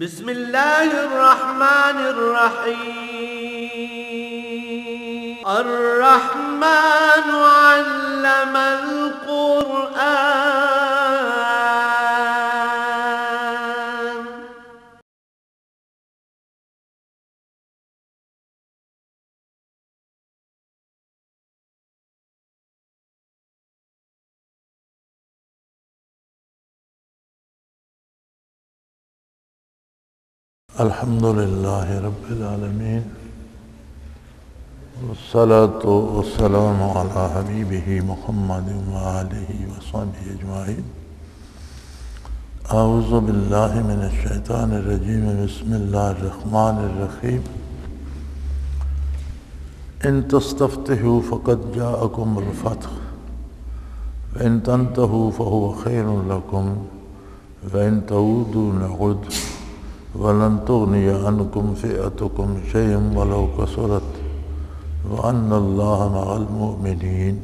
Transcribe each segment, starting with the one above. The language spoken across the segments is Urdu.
بسم الله الرحمن الرحيم الرحمن علم القرآن الحمد لله رب العالمين والصلاة والسلام على حبيبه محمد وآله وصحبه أجمعين. أعوذ بالله من الشيطان الرجيم. بسم الله الرحمن الرحيم. إن تستفتحوا فقد جاءكم الفتح وإن تنتهوا فهو خير لكم وإن تعودوا نعد وَلَن تُغْنِيَ عَنْكُمْ فِئَتُكُمْ شَيْئًا وَلَوْ كَثُرَتْ وَأَنَّ اللَّهَ مَعَ الْمُؤْمِنِينَ.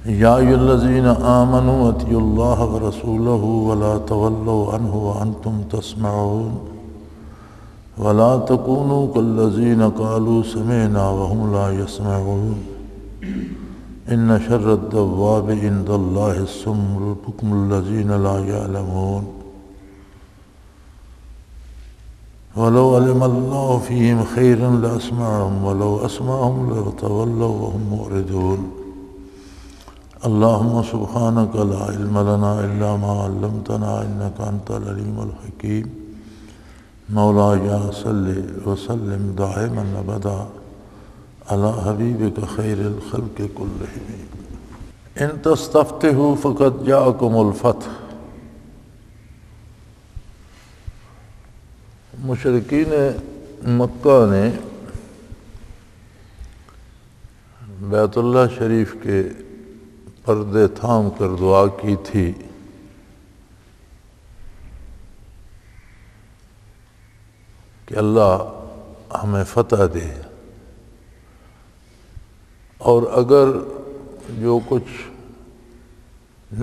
يَا أَيُّهَا الَّذِينَ آمَنُوا أَطِيعُوا اللَّهَ وَرَسُولَهُ وَلَا تَوَلَّوْا عَنْهُ وَأَنْتُمْ تَسْمَعُونَ وَلَا تَكُونُوا كَالَّذِينَ قَالُوا سَمِعْنَا وَهُمْ لَا يَسْمَعُونَ إن شر الدواب عند الله الصم البكم الذين لا يعلمون ولو علم الله فيهم خيرا لأسمعهم ولو أسمعهم لتولوا وهم معرضون. اللهم سبحانك لا علم لنا إلا ما علمتنا إنك أنت العليم الحكيم. مولاي صل وسلم دائما أبدا على حبیبک خیر الخلق کلہم. ان تستفتحوا فقد جاءکم الفتح. مشرکین مکہ نے بیت اللہ شریف کے پردے تھام کر دعا کی تھی کہ اللہ ہمیں فتح دے، اور اگر جو کچھ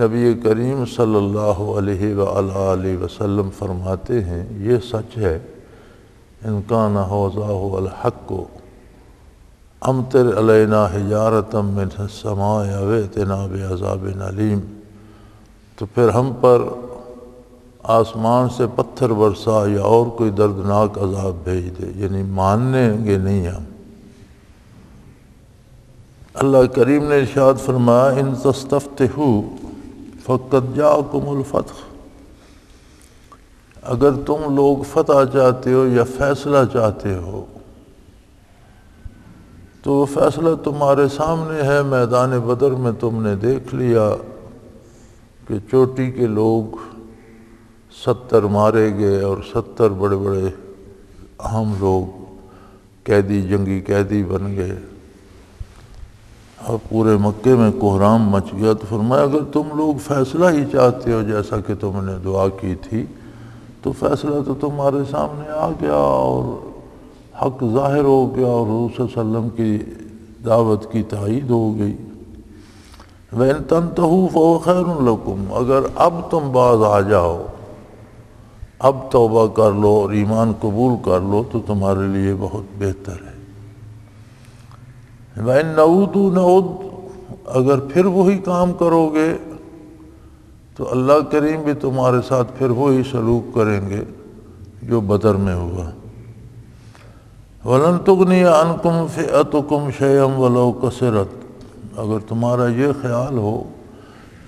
نبی کریم صلی اللہ علیہ وآلہ وسلم فرماتے ہیں یہ سچ ہے، ان کان ھذا الحق امطر علینا حجارۃ من السماء او ائتنا بعذاب علیم، تو پھر ہم پر آسمان سے پتھر برسا یا اور کوئی دردناک عذاب بھیج دے، یعنی مانیں گے نہیں ہم. اللہ کریم نے ارشاد فرمایا ان تستفتحوا فقد جاءکم الفتح. اگر تم لوگ فتح چاہتے ہو یا فیصلہ چاہتے ہو تو وہ فیصلہ تمہارے سامنے ہے. میدان بدر میں تم نے دیکھ لیا کہ چوٹی کے لوگ 70 مارے گئے اور 70 بڑے بڑے اہم لوگ قیدی، جنگی قیدی بن گئے، اور پورے مکے میں کوہرام مچ گیا. تو فرمایا اگر تم لوگ فیصلہ ہی چاہتے ہو جیسا کہ تم نے دعا کی تھی تو فیصلہ تو تمہارے سامنے آ گیا اور حق ظاہر ہو گیا اور حضور صلی اللہ علیہ وسلم کی دعوت کی تائید ہو گئی. وَإِن تَنْتَهُوا فَهُوَ خَيْرٌ لَكُمْ. اگر اب تم باز آ جاؤ، اب توبہ کر لو اور ایمان قبول کر لو تو تمہارے لیے بہت بہتر ہے. وَإِن نَعُودُ نَعُودْ. اگر پھر وہی کام کرو گے تو اللہ کریم بھی تمہارے ساتھ پھر وہی سلوک کریں گے جو بدر میں ہوا. وَلَن تُغْنِيَ عَنْكُمْ فِئَتُكُمْ شَيْئًا وَلَوْ كَثُرَتْ. اگر تمہارا یہ خیال ہو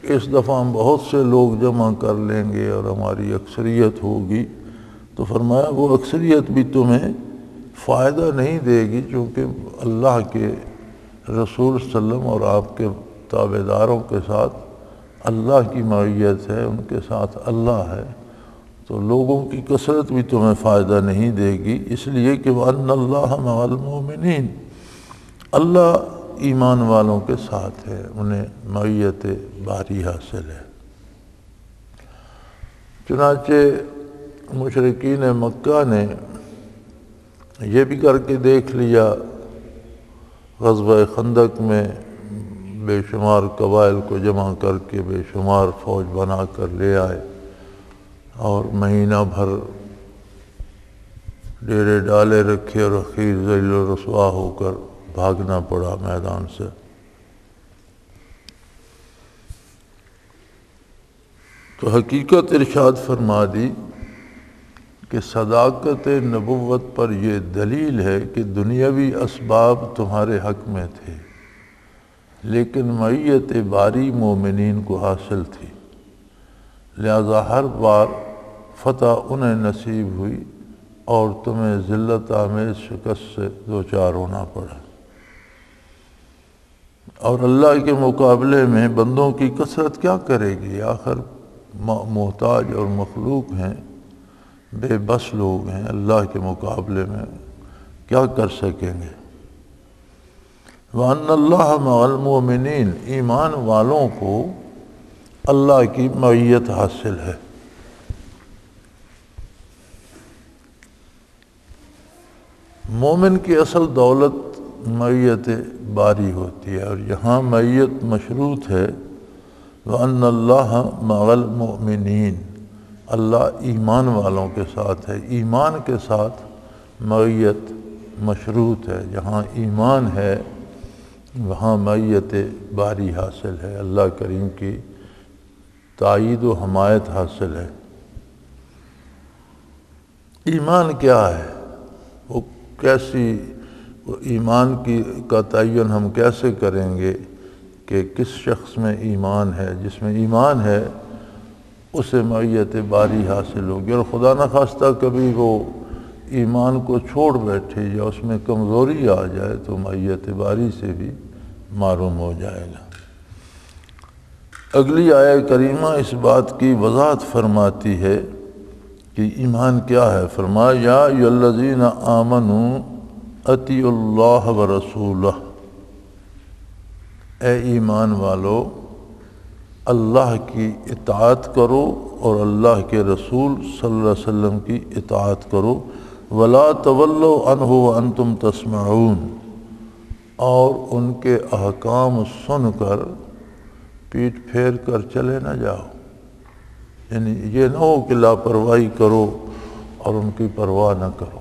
کہ اس دفعہ ہم بہت سے لوگ جمع کر لیں گے اور ہماری اکثریت ہوگی، تو فرمایا وہ اکثریت بھی تمہیں فائدہ نہیں دے گی، چونکہ اللہ کے رسول صلی اللہ علیہ وسلم اور آپ کے تابع داروں کے ساتھ اللہ کی معیت ہے، ان کے ساتھ اللہ ہے. تو لوگوں کی کثرت بھی تمہیں فائدہ نہیں دے گی، اس لیے کہ وَأَنَّ اللَّهَ مَعَ الْمُؤْمِنِينَ. اللہ ایمان والوں کے ساتھ ہے، انہیں معیت باری حاصل ہے. چنانچہ مشرکین مکہ نے یہ بھی کر کے دیکھ لیا. غزوہ خندق میں بے شمار قبائل کو جمع کر کے بے شمار فوج بنا کر لے آئے اور مہینہ بھر ڈیرے ڈالے رکھے اور اخیر ذلیل و رسوا ہو کر بھاگنا پڑا میدان سے۔ تو حقیقت ارشاد فرما دی کہ صداقت نبوت پر یہ دلیل ہے کہ دنیاوی اسباب تمہارے حق میں تھے، لیکن معیت باری مومنین کو حاصل تھی، لہذا ہر بار فتح انہیں نصیب ہوئی اور تمہیں ذلت آمیز شکست سے دوچار ہونا پڑا۔ اور اللہ کے مقابلے میں بندوں کی کثرت کیا کرے گی؟ آخر محتاج اور مخلوق ہیں، بے بس لوگ ہیں، اللہ کے مقابلے میں کیا کر سکیں گے؟ وَأَنَّ اللَّهَ مَعَ الْمُؤْمِنِينَ، ایمان والوں کو اللہ کی معیت حاصل ہے۔ مومن کی اصل دولت معیت باری ہوتی ہے، اور یہاں معیت مشروط ہے وَأَنَّ اللَّهَ مَعَ الْمُؤْمِنِينَ، اللہ ایمان والوں کے ساتھ ہے۔ ایمان کے ساتھ معیت مشروط ہے، جہاں ایمان ہے وہاں معیت باری حاصل ہے، اللہ کریم کی تائید و حمایت حاصل ہے۔ ایمان کیا ہے؟ وہ کیسی ایمان کا تعین ہم کیسے کریں گے کہ کس شخص میں ایمان ہے؟ جس میں ایمان ہے اسے معیت باری حاصل ہوگی، اور خدا نخواستہ کبھی وہ ایمان کو چھوڑ بیٹھے یا اس میں کمزوری آ جائے تو معیت باری سے بھی معروم ہو جائے گا۔ اگلی آیہ کریمہ اس بات کی وضاحت فرماتی ہے کہ ایمان کیا ہے۔ فرمایا یا ایھا الذین آمنوا اطیعوا اللہ ورسولہ، اے ایمان والو اللہ کی اطاعت کرو اور اللہ کے رسول صلی اللہ علیہ وسلم کی اطاعت کرو، ولا تولوا عنہ وانتم تسمعون، اور ان کے احکام سن کر پیٹھ پھیر کر چلے نہ جاؤ، یعنی یہ نہ ہو کہ لاپرواہی کرو اور ان کی پرواہ نہ کرو۔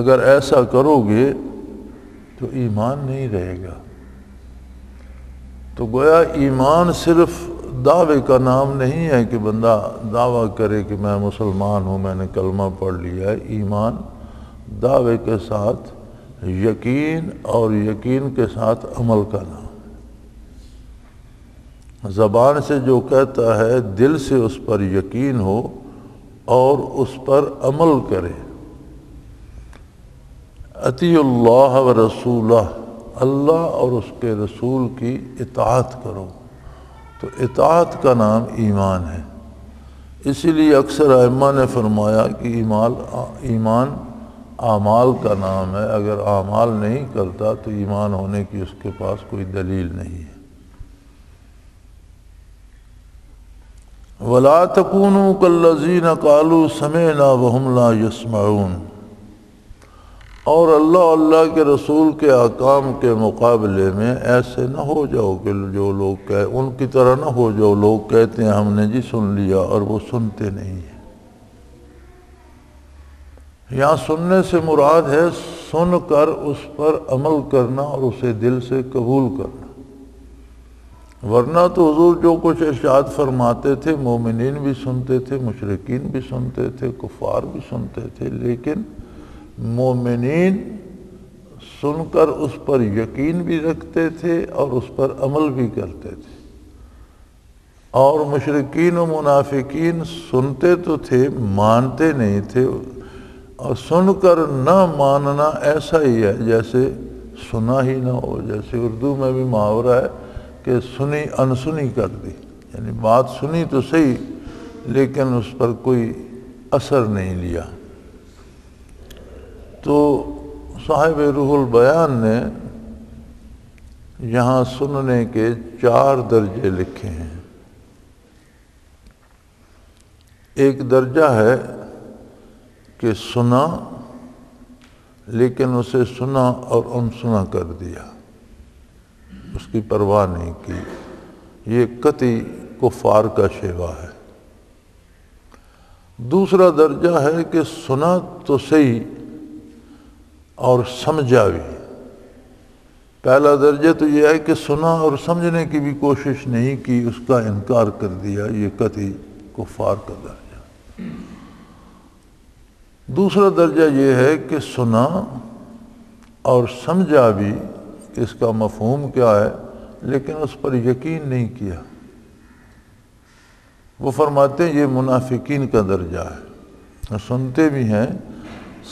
اگر ایسا کرو گے تو ایمان نہیں رہے گا۔ تو گویا ایمان صرف دعوے کا نام نہیں ہے کہ بندہ دعویٰ کرے کہ میں مسلمان ہوں، میں نے کلمہ پڑھ لیا ہے۔ ایمان دعوے کے ساتھ یقین اور یقین کے ساتھ عمل کا نام۔ زبان سے جو کہتا ہے دل سے اس پر یقین ہو اور اس پر عمل کرے۔ اطیعوا اللہ ورسولہ، اللہ اور اس کے رسول کی اطاعت کرو، تو اطاعت کا نام ایمان ہے۔ اسی لیے اکثر ائمہ نے فرمایا کہ ایمان اعمال کا نام ہے، اگر اعمال نہیں کرتا تو ایمان ہونے کی اس کے پاس کوئی دلیل نہیں ہے۔ وَلَا تَكُونُوا كَالَّذِينَ قَالُوا سَمِعْنَا وَهُمْ لَا يَسْمَعُونَ، اور اللہ کے رسول کے احکام کے مقابلے میں ایسے نہ ہو جاؤ کہ جو لوگ ان کی طرح نہ ہو جاؤ، لوگ کہتے ہیں ہم نے جی سن لیا اور وہ سنتے نہیں ہیں۔ یہاں سننے سے مراد ہے سن کر اس پر عمل کرنا اور اسے دل سے قبول کرنا، ورنہ تو حضور جو کچھ ارشاد فرماتے تھے مومنین بھی سنتے تھے، مشرکین بھی سنتے تھے، کفار بھی سنتے تھے، لیکن مومنین سن کر اس پر یقین بھی رکھتے تھے اور اس پر عمل بھی کرتے تھے، اور مشرکین و منافقین سنتے تو تھے مانتے نہیں تھے، اور سن کر نہ ماننا ایسا ہی ہے جیسے سنا ہی نہ ہو۔ جیسے اردو میں بھی محاورہ ہے کہ سنی انسنی کر دی، یعنی بات سنی تو صحیح لیکن اس پر کوئی اثر نہیں لیا۔ تو صاحب روح البیان نے یہاں سننے کے 4 درجے لکھے ہیں۔ ایک درجہ ہے کہ سنا لیکن اسے سنا اور انسنا کر دیا، اس کی پرواہ نہیں کی، یہ قطعی کفار کا شیوا ہے۔ دوسرا درجہ ہے کہ سنا تو صحیح اور سمجھا بھی۔ پہلا درجہ تو یہ ہے کہ سنا اور سمجھنے کی بھی کوشش نہیں کی، اس کا انکار کر دیا، یہ قطعی کفار کا درجہ۔ دوسرا درجہ یہ ہے کہ سنا اور سمجھا بھی کہ اس کا مفہوم کیا ہے، لیکن اس پر یقین نہیں کیا۔ وہ فرماتے ہیں یہ منافقین کا درجہ ہے، سنتے بھی ہیں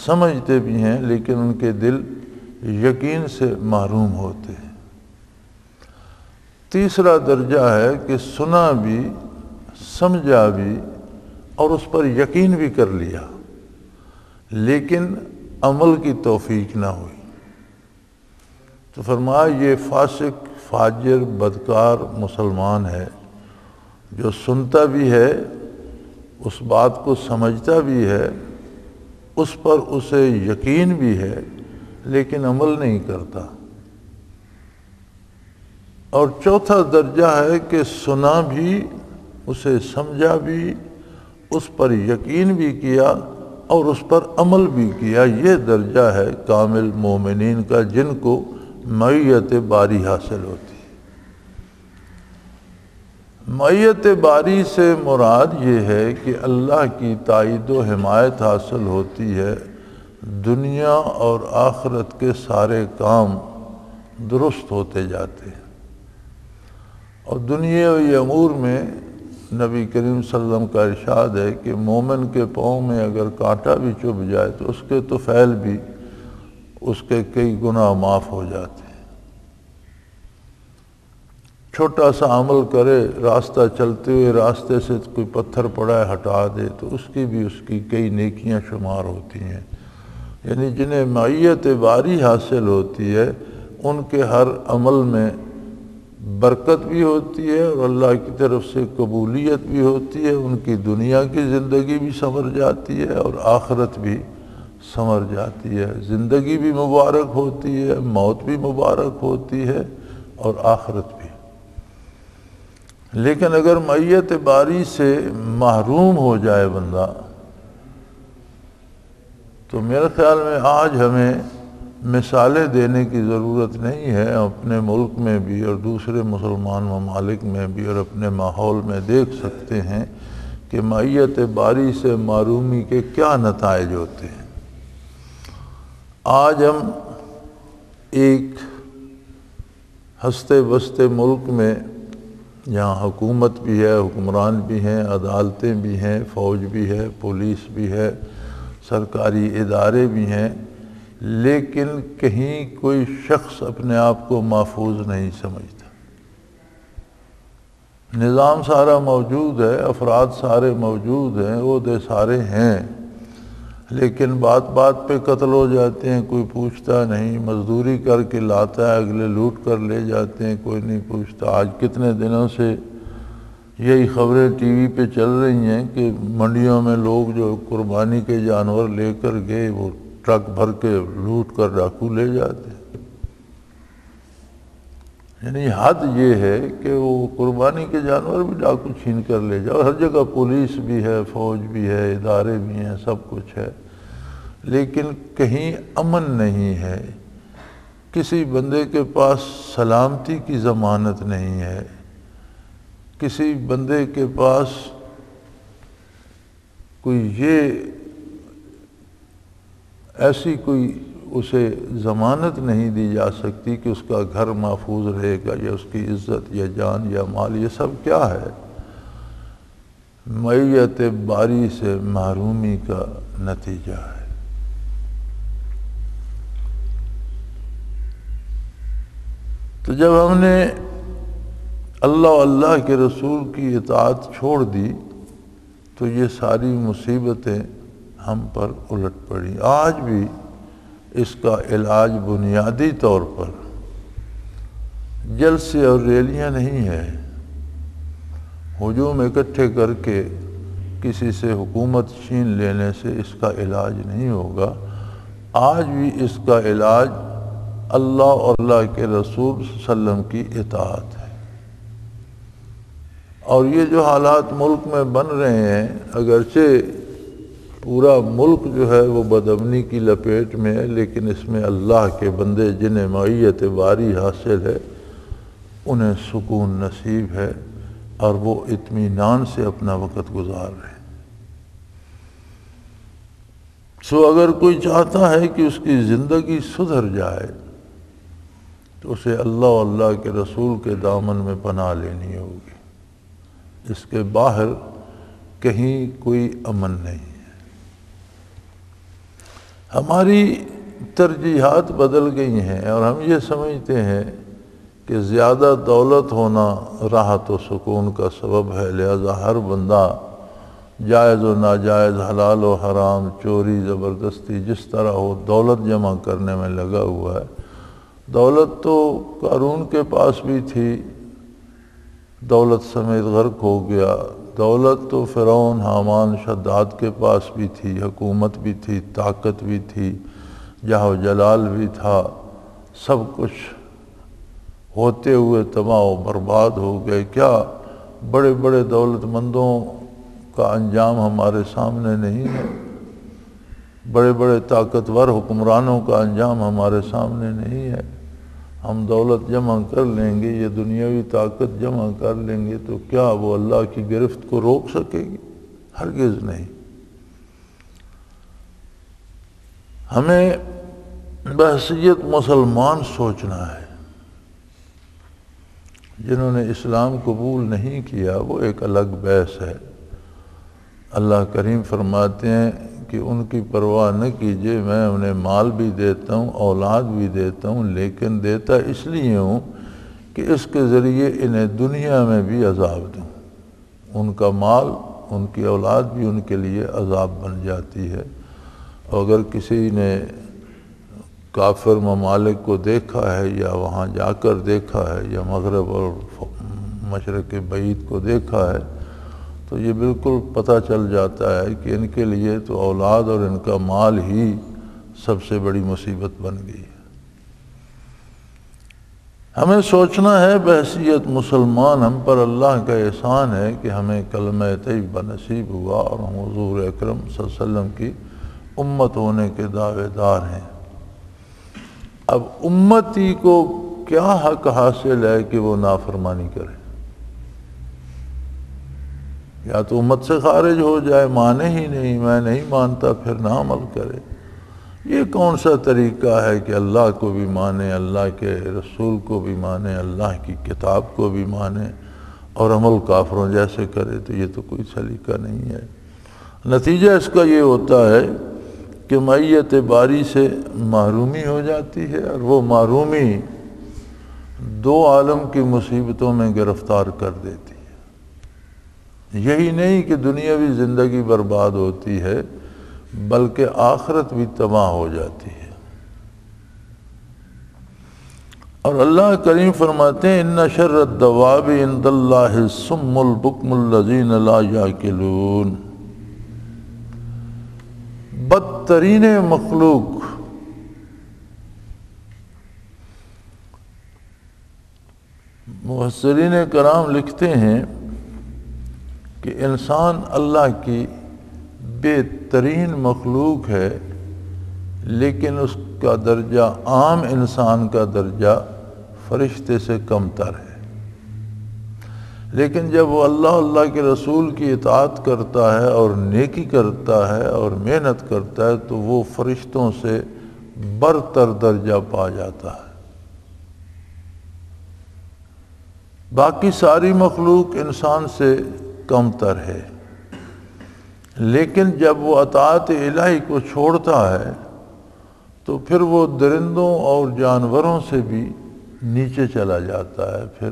سمجھتے بھی ہیں لیکن ان کے دل یقین سے محروم ہوتے ہیں۔ تیسرا درجہ ہے کہ سنا بھی سمجھا بھی اور اس پر یقین بھی کر لیا لیکن عمل کی توفیق نہ ہوئی، تو فرمایا یہ فاسق فاجر بدکار مسلمان ہے جو سنتا بھی ہے، اس بات کو سمجھتا بھی ہے، اس پر اسے یقین بھی ہے لیکن عمل نہیں کرتا۔ اور چوتھا درجہ ہے کہ سنا بھی، اسے سمجھا بھی، اس پر یقین بھی کیا اور اس پر عمل بھی کیا۔ یہ درجہ ہے کامل مومنین کا، جن کو معیت باری حاصل ہوتی ہے۔ معیت باری سے مراد یہ ہے کہ اللہ کی تائید و حمایت حاصل ہوتی ہے، دنیا اور آخرت کے سارے کام درست ہوتے جاتے ہیں۔ اور دنیاوی امور میں نبی کریم صلی اللہ علیہ وسلم کا ارشاد ہے کہ مومن کے پاؤں میں اگر کانٹا بھی چبھ جائے تو اس کے طفیل بھی اس کے کئی گناہ معاف ہو جاتے ہیں۔ چھوٹا سا عمل کرے، راستہ چلتے ہوئے راستے سے کوئی پتھر پڑا ہے ہٹا دے تو اس کی کئی نیکیاں شمار ہوتی ہیں۔ یعنی جنہیں معیت باری حاصل ہوتی ہے ان کے ہر عمل میں برکت بھی ہوتی ہے اور اللہ کی طرف سے قبولیت بھی ہوتی ہے، ان کی دنیا کی زندگی بھی سنور جاتی ہے اور آخرت بھی سنور جاتی ہے، زندگی بھی مبارک ہوتی ہے، موت بھی مبارک ہوتی ہے اور آخرت بھی۔ لیکن اگر معیت باری سے محروم ہو جائے بندہ تو میرے خیال میں آج ہمیں مثالیں دینے کی ضرورت نہیں ہے، اپنے ملک میں بھی اور دوسرے مسلمان ممالک میں بھی اور اپنے ماحول میں دیکھ سکتے ہیں کہ معیت باری سے محرومی کے کیا نتائج ہوتے ہیں۔ آج ہم ایک ہنستے بستے ملک میں جہاں حکومت بھی ہے، حکمران بھی ہیں، عدالتیں بھی ہیں، فوج بھی ہے، پولیس بھی ہے، سرکاری ادارے بھی ہیں، لیکن کہیں کوئی شخص اپنے آپ کو محفوظ نہیں سمجھتا۔ نظام سارا موجود ہے، افراد سارے موجود ہیں، عہدے سارے ہیں، لیکن بات بات پہ قتل ہو جاتے ہیں، کوئی پوچھتا نہیں، مزدوری کر کے لاتا ہے، اگلے لوٹ کر لے جاتے ہیں، کوئی نہیں پوچھتا۔ آج کتنے دنوں سے یہی خبریں ٹی وی پہ چل رہی ہیں کہ منڈیوں میں لوگ جو قربانی کے جانور لے کر گئے وہ ٹرک بھر کے لوٹ کر ڈاکو لے جاتے ہیں۔ یعنی حد یہ ہے کہ وہ قربانی کے جانور بھی ڈاکو چھین کر لے جاؤ۔ ہر جگہ پولیس بھی ہے، فوج بھی ہے، ادارے بھی ہیں، سب کچھ ہے، لیکن کہیں امن نہیں ہے، کسی بندے کے پاس سلامتی کی ضمانت نہیں ہے، کسی بندے کے پاس ایسی کوئی اسے ضمانت نہیں دی جا سکتی کہ اس کا گھر محفوظ رہے گا یا اس کی عزت یا جان یا مال، یہ سب کیا ہے؟ معیت باری سے محرومی کا نتیجہ ہے۔ تو جب ہم نے اللہ و اللہ کے رسول کی اطاعت چھوڑ دی تو یہ ساری مصیبتیں ہم پر الٹ پڑی۔ آج بھی اس کا علاج بنیادی طور پر جلسے اور ریلیاں نہیں ہے، ہجوم اکٹھے کر کے کسی سے حکومت چھین لینے سے اس کا علاج نہیں ہوگا۔ آج بھی اس کا علاج اللہ اور اللہ کے رسول صلی اللہ علیہ وسلم کی اطاعت ہے۔ اور یہ جو حالات ملک میں بن رہے ہیں، اگرچہ پورا ملک جو ہے وہ بدامنی کی لپیٹ میں ہے، لیکن اس میں اللہ کے بندے جنہیں معیت باری حاصل ہے انہیں سکون نصیب ہے اور وہ اطمینان سے اپنا وقت گزار رہے ہیں۔ سو اگر کوئی چاہتا ہے کہ اس کی زندگی سدھر جائے تو اسے اللہ و اللہ کے رسول کے دامن میں پناہ لینی ہوگی، اس کے باہر کہیں کوئی امن نہیں ہے۔ ہماری ترجیحات بدل گئی ہیں اور ہم یہ سمجھتے ہیں کہ زیادہ دولت ہونا راحت و سکون کا سبب ہے، لہذا ہر بندہ جائز و ناجائز، حلال و حرام، چوری زبردستی، جس طرح ہو دولت جمع کرنے میں لگا ہوا ہے۔ دولت تو قارون کے پاس بھی تھی، دولت سمیت غرق ہو گیا۔ دولت تو فرعون، حامان، شداد کے پاس بھی تھی، حکومت بھی تھی، طاقت بھی تھی، جاہ و جلال بھی تھا، سب کچھ ہوتے ہوئے تباہ و برباد ہو گئے۔ کیا بڑے بڑے دولت مندوں کا انجام ہمارے سامنے نہیں ہے؟ بڑے بڑے طاقتور حکمرانوں کا انجام ہمارے سامنے نہیں ہے؟ ہم دولت جمع کر لیں گے، یہ دنیاوی طاقت جمع کر لیں گے تو کیا وہ اللہ کی گرفت کو روک سکے گی؟ ہرگز نہیں۔ ہمیں بحیثیت مسلمان سوچنا ہے۔ جنہوں نے اسلام قبول نہیں کیا وہ ایک الگ بحث ہے۔ اللہ کریم فرماتے ہیں کہ ان کی پرواہ نہ کیجیے، میں انہیں مال بھی دیتا ہوں، اولاد بھی دیتا ہوں، لیکن دیتا اس لیے ہوں کہ اس کے ذریعے انہیں دنیا میں بھی عذاب دوں۔ ان کا مال، ان کی اولاد بھی ان کے لیے عذاب بن جاتی ہے۔ اور اگر کسی نے کافر ممالک کو دیکھا ہے یا وہاں جا کر دیکھا ہے یا مغرب اور مشرق بعید کو دیکھا ہے تو یہ بالکل پتہ چل جاتا ہے کہ ان کے لیے تو اولاد اور ان کا مال ہی سب سے بڑی مصیبت بن گئی ہے۔ ہمیں سوچنا ہے بحیثیت مسلمان ہم پر اللہ کا احسان ہے کہ ہمیں کلمہ طیبہ نصیب ہوا اور ہم حضور اکرم صلی اللہ علیہ وسلم کی امت ہونے کے دعوے دار ہیں۔ اب امتی کو کیا حق حاصل ہے کہ وہ نافرمانی کرے؟ یا تو امت سے خارج ہو جائے، مانے ہی نہیں، میں نہیں مانتا، پھر نہ عمل کرے۔ یہ کون سا طریقہ ہے کہ اللہ کو بھی مانے، اللہ کے رسول کو بھی مانے، اللہ کی کتاب کو بھی مانے اور عمل کافروں جیسے کرے؟ تو یہ تو کوئی سلیقہ نہیں ہے۔ نتیجہ اس کا یہ ہوتا ہے کہ معیت باری سے محرومی ہو جاتی ہے، اور وہ محرومی دو عالم کی مصیبتوں میں گرفتار کر دیتی ہے۔ یہی نہیں کہ دنیاوی زندگی برباد ہوتی ہے بلکہ آخرت بھی تباہ ہو جاتی ہے۔ اور اللہ کریم فرماتے ہیں ان شر الدواب عند اللہ الصم البکم الذین لا یعقلون۔ بدترین مخلوق مفسرین کرام لکھتے ہیں کہ انسان اللہ کی بہترین مخلوق ہے، لیکن اس کا درجہ عام انسان کا درجہ فرشتے سے کم تر ہے۔ لیکن جب وہ اللہ کے رسول کی اطاعت کرتا ہے اور نیکی کرتا ہے اور محنت کرتا ہے تو وہ فرشتوں سے برتر درجہ پا جاتا ہے۔ باقی ساری مخلوق انسان سے کم تر ہے، لیکن جب وہ اطاعت الہی کو چھوڑتا ہے تو پھر وہ درندوں اور جانوروں سے بھی نیچے چلا جاتا ہے۔ پھر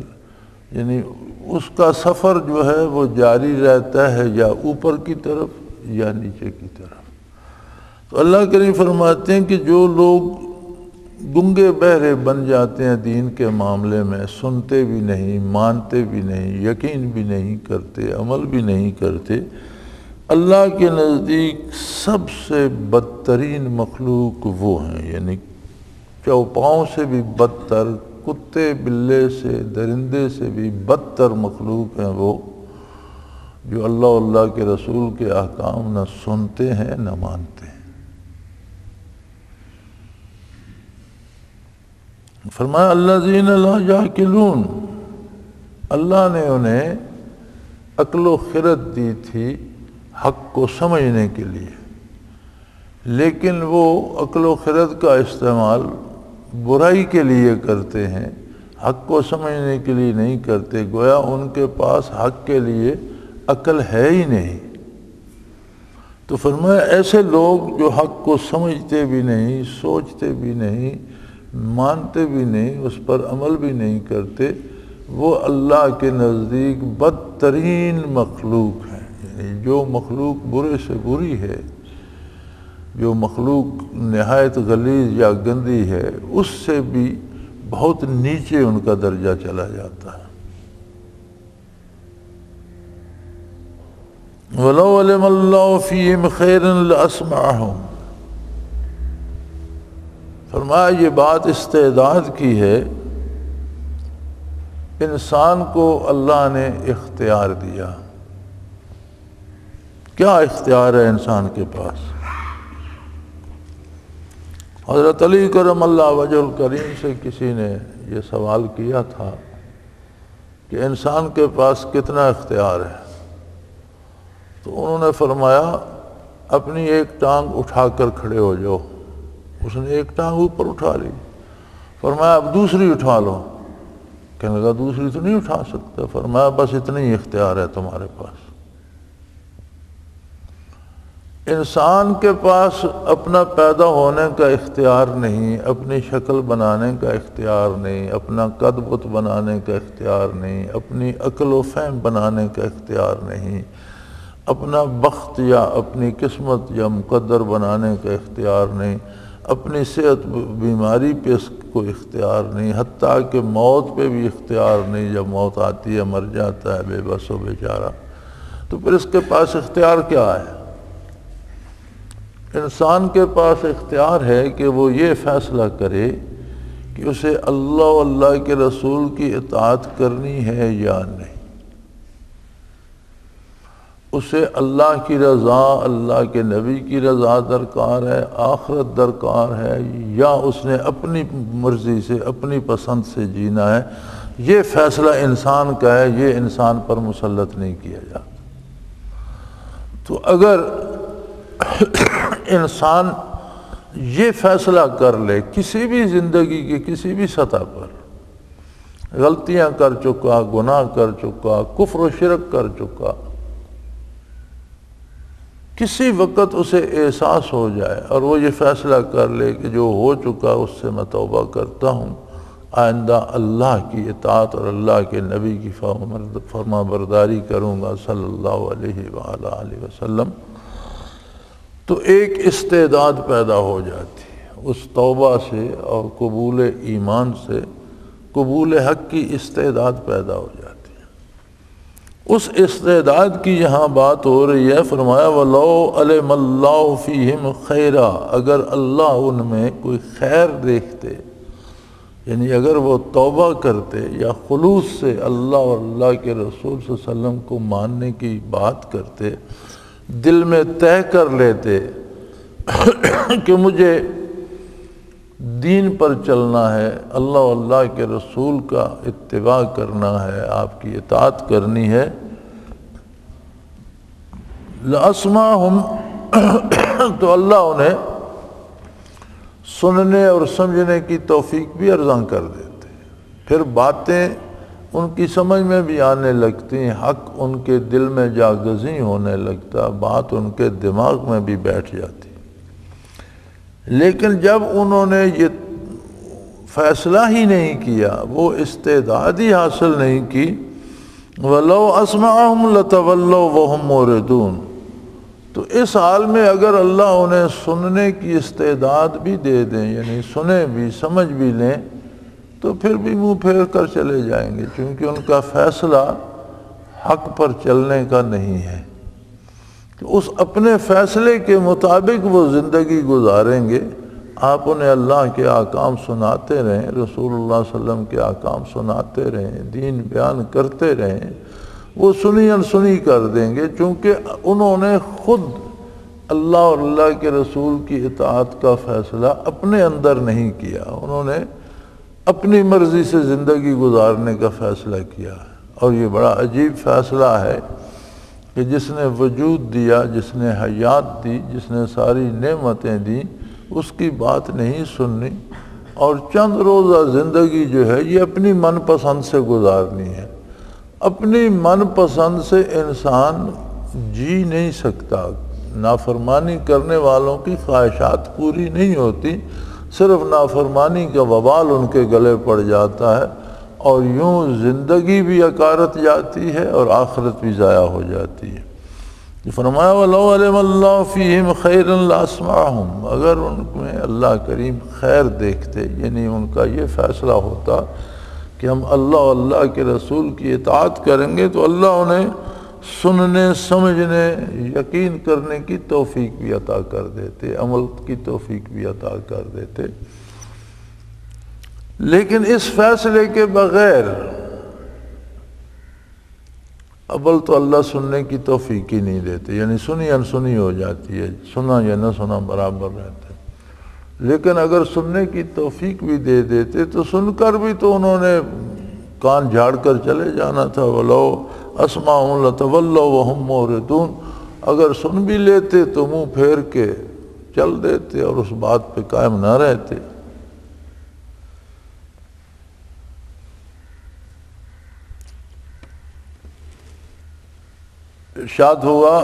یعنی اس کا سفر جو ہے وہ جاری رہتا ہے، یا اوپر کی طرف یا نیچے کی طرف۔ تو اللہ کریم فرماتے ہیں کہ جو لوگ گنگے بہرے بن جاتے ہیں دین کے معاملے میں، سنتے بھی نہیں، مانتے بھی نہیں، یقین بھی نہیں کرتے، عمل بھی نہیں کرتے، اللہ کے نزدیک سب سے بدترین مخلوق وہ ہیں، یعنی چوپاؤں سے بھی بدتر، کتے بلے سے، درندے سے بھی بدتر مخلوق ہیں وہ، جو اللہ اور اللہ کے رسول کے احکام نہ سنتے ہیں نہ مانتے ہیں۔ فرمایا الذین لا یعقلون، اللہ نے انہیں عقل و خرد دی تھی حق کو سمجھنے کے لیے، لیکن وہ عقل و خرد کا استعمال برائی کے لیے کرتے ہیں، حق کو سمجھنے کے لیے نہیں کرتے، گویا ان کے پاس حق کے لیے عقل ہے ہی نہیں۔ تو فرمایا ایسے لوگ جو حق کو سمجھتے بھی نہیں، سوچتے بھی نہیں، مانتے بھی نہیں، اس پر عمل بھی نہیں کرتے، وہ اللہ کے نزدیک بدترین مخلوق ہے۔ یعنی جو مخلوق برے سے بری ہے، جو مخلوق نہایت غلیظ یا گندی ہے، اس سے بھی بہت نیچے ان کا درجہ چلا جاتا ہے۔ وَلَوْ عَلِمَ اللَّهُ فِيهِمْ خَيْرًا لَأَسْمَعَهُمْ، فرمایا یہ بات استعداد کی ہے، انسان کو اللہ نے اختیار دیا۔ کیا اختیار ہے انسان کے پاس؟ حضرت علی کرم اللہ وجہ الکریم سے کسی نے یہ سوال کیا تھا کہ انسان کے پاس کتنا اختیار ہے؟ تو انہوں نے فرمایا اپنی ایک ٹانگ اٹھا کر کھڑے ہو جاؤ۔ اس نے ایک ٹانگ اوپر اٹھا لی، فرمایا اب دوسری اٹھا لو۔ کہنے لگا دوسری تو نہیں اٹھا سکتا۔ فرمایا بس اتنا ہی اختیار ہے تمہارے پاس۔ انسان کے پاس اپنا پیدا ہونے کا اختیار نہیں، اپنی شکل بنانے کا اختیار نہیں، اپنا قد بت بنانے کا اختیار نہیں، اپنی عقل و فہم بنانے کا اختیار نہیں، اپنا بخت یا اپنی قسمت یا مقدر بنانے کا اختیار نہیں، اپنی صحت بیماری پہ اس کو اختیار نہیں، حتیٰ کہ موت پہ بھی اختیار نہیں۔ جب موت آتی ہے مر جاتا ہے بے بس و بیچارہ، تو پھر اس کے پاس اختیار کیا ہے؟ انسان کے پاس اختیار ہے کہ وہ یہ فیصلہ کرے کہ اسے اللہ و اللہ کے رسول کی اطاعت کرنی ہے یا نہیں، اسے اللہ کی رضا، اللہ کے نبی کی رضا درکار ہے، آخرت درکار ہے، یا اس نے اپنی مرضی سے اپنی پسند سے جینا ہے۔ یہ فیصلہ انسان کا ہے، یہ انسان پر مسلط نہیں کیا جاتا۔ تو اگر انسان یہ فیصلہ کر لے کسی بھی زندگی کے کسی بھی سطح پر، غلطیاں کر چکا، گناہ کر چکا، کفر و شرک کر چکا، کسی وقت اسے احساس ہو جائے اور وہ یہ فیصلہ کر لے کہ جو ہو چکا اس سے میں توبہ کرتا ہوں، آئندہ اللہ کی اطاعت اور اللہ کے نبی کی فرما برداری کروں گا صلی اللہ علیہ وآلہ وسلم، تو ایک استعداد پیدا ہو جاتی ہے اس توبہ سے اور قبول ایمان سے، قبول حق کی استعداد پیدا ہو جاتی ہے۔ اس استعداد کی یہاں بات ہو رہی ہے۔ فرمایا وَلَوْ عَلِمَ اللَّهُ فِيهِمْ خَيْرًا، اگر اللہ ان میں کوئی خیر دیکھتے، یعنی اگر وہ توبہ کرتے یا خلوص سے اللہ اور اللہ کے رسول صلی اللہ علیہ وسلم کو ماننے کی بات کرتے، دل میں طے کر لیتے کہ مجھے دین پر چلنا ہے، اللہ و اللہ کے رسول کا اتباع کرنا ہے، آپ کی اطاعت کرنی ہے، لَأَسْمَعَهُمْ، تو اللہ انہیں سننے اور سمجھنے کی توفیق بھی عطا کر دیتے، پھر باتیں ان کی سمجھ میں بھی آنے لگتی، حق ان کے دل میں جاگزیں ہونے لگتا، بات ان کے دماغ میں بھی بیٹھ جاتی۔ لیکن جب انہوں نے یہ فیصلہ ہی نہیں کیا، وہ استعداد ہی حاصل نہیں کی، وَلَوْ أَسْمَعَهُمْ لَتَوَلَّوْا وَهُمْ مُعْرِضُونَ، تو اس حال میں اگر اللہ انہیں سننے کی استعداد بھی دے دیں، یعنی سنیں بھی سمجھ بھی لیں، تو پھر بھی منہ پھیر کر چلے جائیں گے، چونکہ ان کا فیصلہ حق پر چلنے کا نہیں ہے۔ اس اپنے فیصلے کے مطابق وہ زندگی گزاریں گے۔ آپ انہیں اللہ کے احکام سناتے رہیں، رسول اللہ صلی اللہ علیہ وسلم کے احکام سناتے رہیں، دین بیان کرتے رہیں، وہ سنی انسنی کر دیں گے، چونکہ انہوں نے خود اللہ اور اللہ کے رسول کی اطاعت کا فیصلہ اپنے اندر نہیں کیا، انہوں نے اپنی مرضی سے زندگی گزارنے کا فیصلہ کیا ہے۔ اور یہ بڑا عجیب فیصلہ ہے کہ جس نے وجود دیا، جس نے حیات دی، جس نے ساری نعمتیں دیں، اس کی بات نہیں سننی اور چند روزہ زندگی جو ہے یہ اپنی من پسند سے گزارنی ہے۔ اپنی من پسند سے انسان جی نہیں سکتا، نافرمانی کرنے والوں کی خواہشات پوری نہیں ہوتی، صرف نافرمانی کا وبال ان کے گلے پڑ جاتا ہے، اور یوں زندگی بھی اکارت جاتی ہے اور آخرت بھی ضائع ہو جاتی ہے۔ فرمایا وَلَوْ عَلِمَ اللَّهُ فِيهِمْ خَيْرًا لَأَسْمَعَهُمْ، اگر ان میں اللہ کریم خیر دیکھتے، یعنی ان کا یہ فیصلہ ہوتا کہ ہم اللہ اور اللہ کے رسول کی اطاعت کریں گے، تو اللہ انہیں سننے، سمجھنے، یقین کرنے کی توفیق بھی عطا کر دیتے، عمل کی توفیق بھی عطا کر دیتے۔ لیکن اس فیصلے کے بغیر اول تو اللہ سننے کی توفیق ہی نہیں دیتے، یعنی سنی انسنی ہو جاتی ہے، سنا یا نہ سنا برابر رہتا ہے۔ لیکن اگر سننے کی توفیق بھی دے دیتے تو سن کر بھی تو انہوں نے کان جھاڑ کر چلے جانا تھا۔ وَلَوْ أَسْمَعُوا لَتَوَلَّوْا وَهُمْ مُعْرِضُونَ، اگر سن بھی لیتے تو منہ پھیر کے چل دیتے اور اس بات پہ قائم نہ رہتے۔ ارشاد ہوا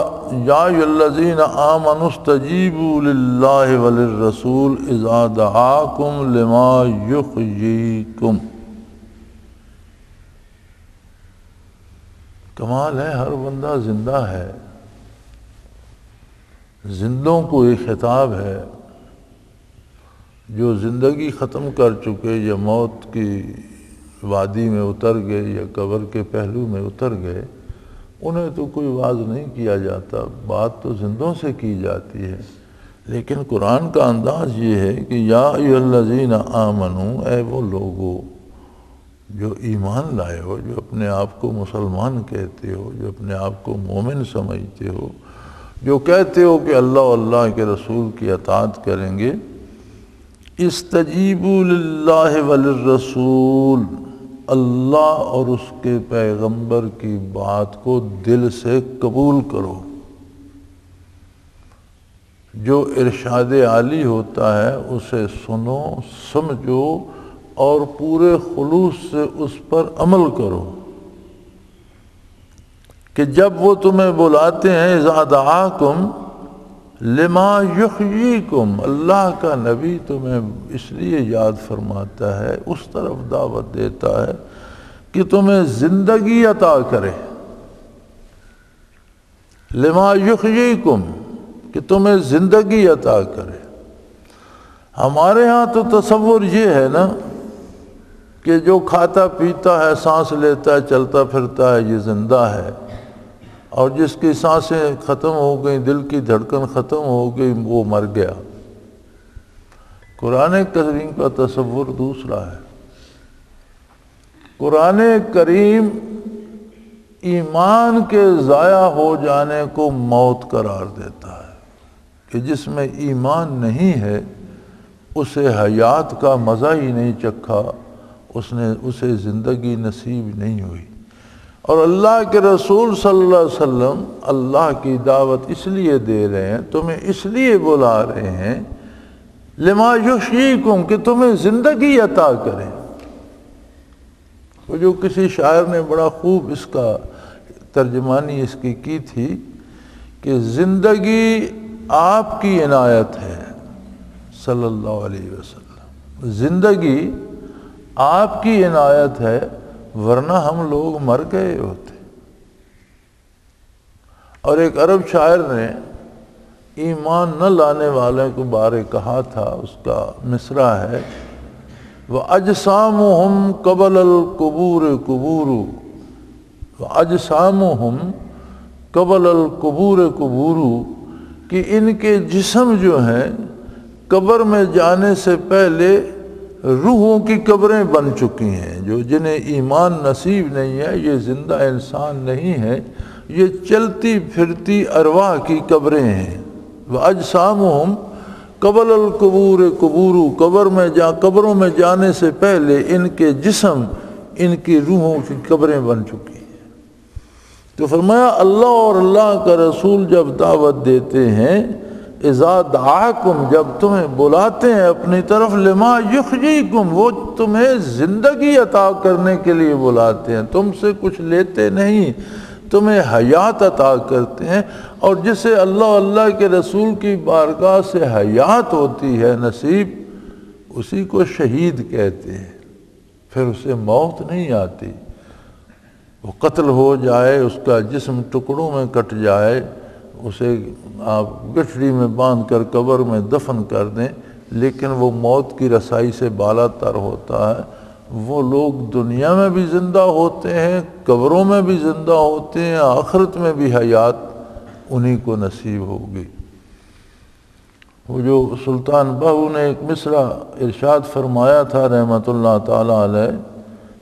یا ایھا الذین آمنوا استجیبوا للہ وللرسول اذا دعاکم لما یحییکم۔ کمال ہے، ہر بندہ زندہ ہے، زندوں کو یہ خطاب ہے، جو زندگی ختم کر چکے یا موت کی وادی میں اتر گئے یا قبر کے پہلو میں اتر گئے، انہیں تو کوئی واعظ نہیں کیا جاتا، بات تو زندوں سے کی جاتی ہے۔ لیکن قرآن کا انداز یہ ہے کہ یا ایھا الذین آمنوا، اے وہ لوگو جو ایمان لائے ہو، جو اپنے آپ کو مسلمان کہتے ہو، جو اپنے آپ کو مومن سمجھتے ہو، جو کہتے ہو کہ اللہ اور اللہ کے رسول کی اطاعت کریں گے، استجیبوا للہ وللرسول، اللہ اور اس کے پیغمبر کی بات کو دل سے قبول کرو۔ جو ارشاد عالی ہوتا ہے اسے سنو، سمجھو اور پورے خلوص سے اس پر عمل کرو، کہ جب وہ تمہیں بلاتے ہیں اذا دعاکم لما یحییکم، اللہ کا نبی تمہیں اس لیے یاد فرماتا ہے، اس طرف دعوت دیتا ہے کہ تمہیں زندگی عطا کرے، لما یحییکم، کہ تمہیں زندگی عطا کرے۔ ہمارے ہاں تو تصور یہ ہے نا کہ جو کھاتا پیتا ہے، سانس لیتا ہے، چلتا پھرتا ہے، یہ زندہ ہے، اور جس کی سانسیں ختم ہو گئیں، دل کی دھڑکن ختم ہو گئی، وہ مر گیا۔ قرآن کریم کا تصور دوسرا ہے۔ قرآن کریم ایمان کے ضائع ہو جانے کو موت قرار دیتا ہے، کہ جس میں ایمان نہیں ہے اسے حیات کا مزہ ہی نہیں چکھا، اسے زندگی نصیب نہیں ہوئی۔ اور اللہ کے رسول صلی اللہ علیہ وسلم اللہ کی دعوت اس لیے دے رہے ہیں، تمہیں اس لیے بلا رہے ہیں لما یحییکم، کہ تمہیں زندگی عطا کریں۔ وہ جو کسی شاعر نے بڑا خوب اس کا ترجمانی اس کی تھی کہ زندگی آپ کی عنایت ہے صلی اللہ علیہ وسلم، زندگی آپ کی عنایت ہے، ورنہ ہم لوگ مر گئے ہوتے۔ اور ایک عرب شاعر نے ایمان نہ لانے والے کو بارے کہا تھا، اس کا مصرع ہے وَأَجْسَامُهُمْ قَبْلَ الْقُبُورِ قُبُورُ، وَأَجْسَامُهُمْ قَبْلَ الْقُبُورِ قُبُورُ، کہ ان کے جسم جو ہیں قبر میں جانے سے پہلے روحوں کی قبریں بن چکی ہیں، جو جنہیں ایمان نصیب نہیں ہے، یہ زندہ انسان نہیں ہے، یہ چلتی پھرتی ارواح کی قبریں ہیں۔ وَأَجْسَامُهُمْ قبل القبور قبور، قبروں میں جانے سے پہلے ان کے جسم ان کی روحوں کی قبریں بن چکی ہیں۔ تو فرمایا اللہ اور اللہ کا رسول جب دعوت دیتے ہیں، اذا دعاکم، جب تمہیں بلاتے ہیں اپنی طرف، لما یحییکم، وہ تمہیں زندگی عطا کرنے کے لیے بلاتے ہیں، تم سے کچھ لیتے نہیں، تمہیں حیات عطا کرتے ہیں۔ اور جسے اللہ کے رسول کی بارگاہ سے حیات ہوتی ہے نصیب، اسی کو شہید کہتے ہیں۔ پھر اسے موت نہیں آتی، وہ قتل ہو جائے، اس کا جسم ٹکڑوں میں کٹ جائے، اسے آپ گٹھڑی میں باندھ کر قبر میں دفن کر دیں، لیکن وہ موت کی رسائی سے بالا تر ہوتا ہے۔ وہ لوگ دنیا میں بھی زندہ ہوتے ہیں، قبروں میں بھی زندہ ہوتے ہیں، آخرت میں بھی حیات انہی کو نصیب ہوگی۔ وہ جو سلطان بہو نے ایک مصرع ارشاد فرمایا تھا رحمۃ اللہ تعالی علیہ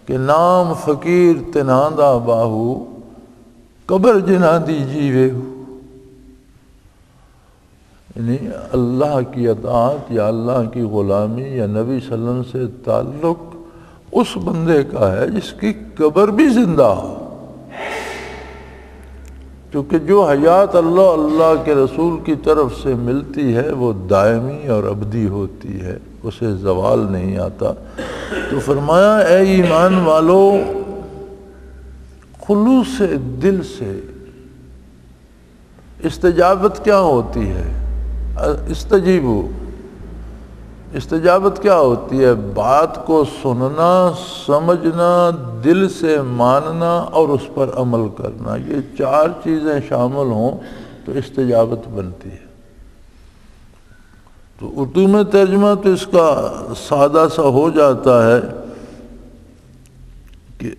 کہ نام فقیر تناندہ باہو، قبر جنا دی جیوے ہو، یعنی اللہ کی اطاعت یا اللہ کی غلامی یا نبی صلی اللہ علیہ وسلم سے تعلق اس بندے کا ہے جس کی قبر بھی زندہ ہو، کیونکہ جو حیات اللہ کے رسول کی طرف سے ملتی ہے وہ دائمی اور ابدی ہوتی ہے، اسے زوال نہیں آتا۔ تو فرمایا اے ایمان والو، خلوص دل سے استجابت کیا ہوتی ہے؟ استجابت کیا ہوتی ہے؟ بات کو سننا، سمجھنا، دل سے ماننا اور اس پر عمل کرنا، یہ چار چیزیں شامل ہوں تو استجابت بنتی ہے۔ تو اردو میں ترجمہ تو اس کا سادہ سا ہو جاتا ہے کہ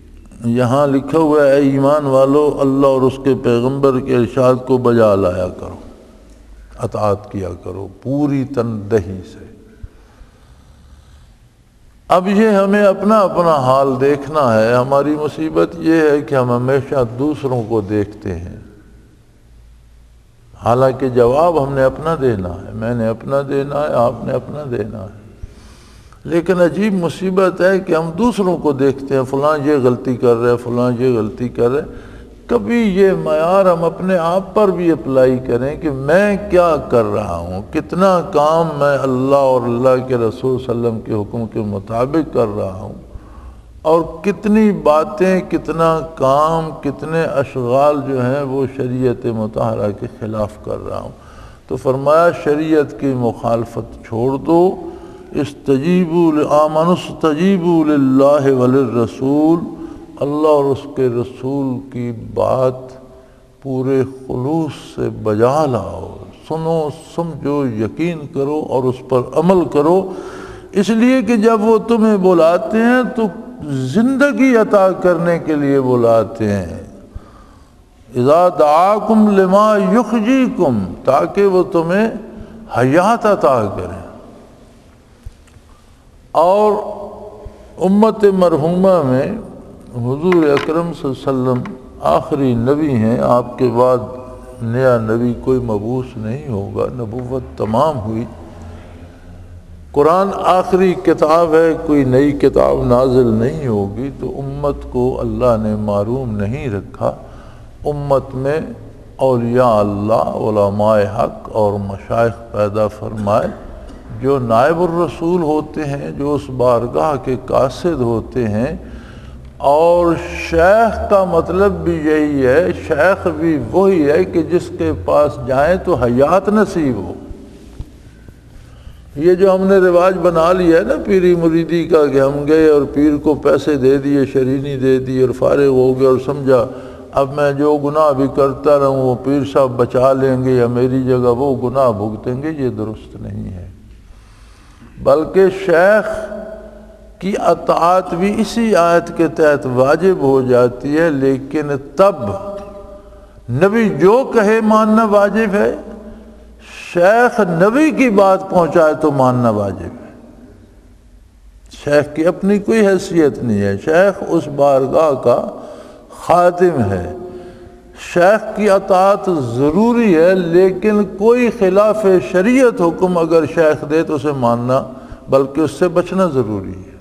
یہاں لکھا ہوا ہے اے ایمان والو، اللہ اور اس کے پیغمبر کے ارشاد کو بجا لایا کرو، اطاعت کیا کرو پوری تندہی سے۔ اب یہ ہمیں اپنا اپنا حال دیکھنا ہے۔ ہماری مصیبت یہ ہے کہ ہم ہمیشہ دوسروں کو دیکھتے ہیں، حالانکہ جواب ہم نے اپنا دینا ہے، میں نے اپنا دینا ہے، آپ نے اپنا دینا ہے۔ لیکن عجیب مصیبت ہے کہ ہم دوسروں کو دیکھتے ہیں، فلاں یہ غلطی کر رہے، فلاں یہ غلطی کر رہے۔ کبھی یہ معیار ہم اپنے آپ پر بھی اپلائی کریں کہ میں کیا کر رہا ہوں، کتنا کام میں اللہ اور اللہ کے رسول صلی اللہ علیہ وسلم کے حکم کے مطابق کر رہا ہوں، اور کتنی باتیں، کتنا کام، کتنے اشغال جو ہیں وہ شریعت مطہرہ کے خلاف کر رہا ہوں۔ تو فرمایا شریعت کی مخالفت چھوڑ دو، آمنوا استجیبوا للہ وللرسول، اللہ اور اس کے رسول کی بات پورے خلوص سے بجا لاؤ، سنو، سمجھو، یقین کرو اور اس پر عمل کرو، اس لیے کہ جب وہ تمہیں بلاتے ہیں تو زندگی عطا کرنے کے لیے بلاتے ہیں۔ اذا دعاکم لما یحییکم، تاکہ وہ تمہیں حیات عطا کریں۔ اور امت مرحومہ میں حضور اکرم صلی اللہ علیہ وسلم آخری نبی ہیں، آپ کے بعد نیا نبی کوئی مبعوث نہیں ہوگا، نبوت تمام ہوئی، قرآن آخری کتاب ہے، کوئی نئی کتاب نازل نہیں ہوگی، تو امت کو اللہ نے معروم نہیں رکھا۔ امت میں اولیاء اللہ، علماء حق اور مشائخ پیدا فرمائے، جو نائب الرسول ہوتے ہیں، جو اس بارگاہ کے قاصد ہوتے ہیں۔ اور شیخ کا مطلب بھی یہی ہے، شیخ بھی وہی ہے کہ جس کے پاس جائیں تو حیات نصیب ہو۔ یہ جو ہم نے رواج بنا لیا ہے نا پیری مریدی کا، کہ ہم گئے اور پیر کو پیسے دے دیے، شرینی دے دی اور فارغ ہو گئے، اور سمجھا اب میں جو گناہ بھی کرتا رہوں وہ پیر صاحب بچا لیں گے یا میری جگہ وہ گناہ بھگتیں گے، یہ درست نہیں ہے۔ بلکہ شیخ کی اطاعت بھی اسی آیت کے تحت واجب ہو جاتی ہے، لیکن تب نبی جو کہے ماننا واجب ہے، شیخ نبی کی بات پہنچائے تو ماننا واجب ہے۔ شیخ کی اپنی کوئی حیثیت نہیں ہے، شیخ اس بارگاہ کا خادم ہے، شیخ کی اطاعت ضروری ہے، لیکن کوئی خلاف شریعت حکم اگر شیخ دے تو اسے ماننا بلکہ اس سے بچنا ضروری ہے،